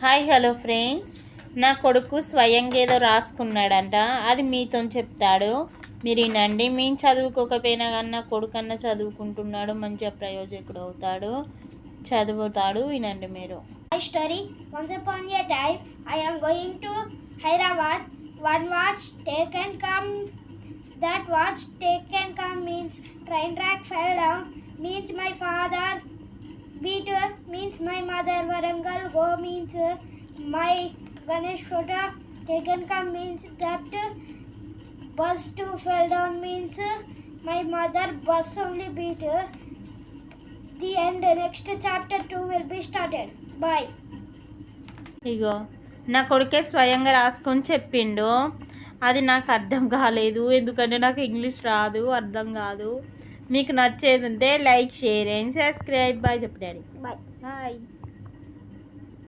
Hi hello friends, నా కొడుకు స్వయంగా ఏదో రాసుకున్నాడంట. అది మీతో చెప్తాడు, మీరు వినండి. మేము చదువుకోకపోయినా కానీ నా కొడుకన్నా చదువుకుంటున్నాడు, మంచిగా ప్రయోజకుడు అవుతాడు, చదువుతాడు. వినండి మీరు. My story. Once upon a time, I am going to Hyderabad. One watch take and come. That watch take and come means train track fell down. Means my father beat means my mother Varangal go means my Ganesh photo take and come means that bus 2 fell down means my mother bus only beat. The end. Next chapter 2 will be started. Bye. ఇగో నా కొడుకే స్వయంగా రాసుకొని చెప్పిండు. అది నాకు అర్థం కాలేదు, ఎందుకంటే నాకు ఇంగ్లీష్ రాదు, అర్థం కాదు. మీకు నచ్చేది ఉంటే like, share and subscribe. Bye చెప్పు డాడీ. Bye. బాయ్.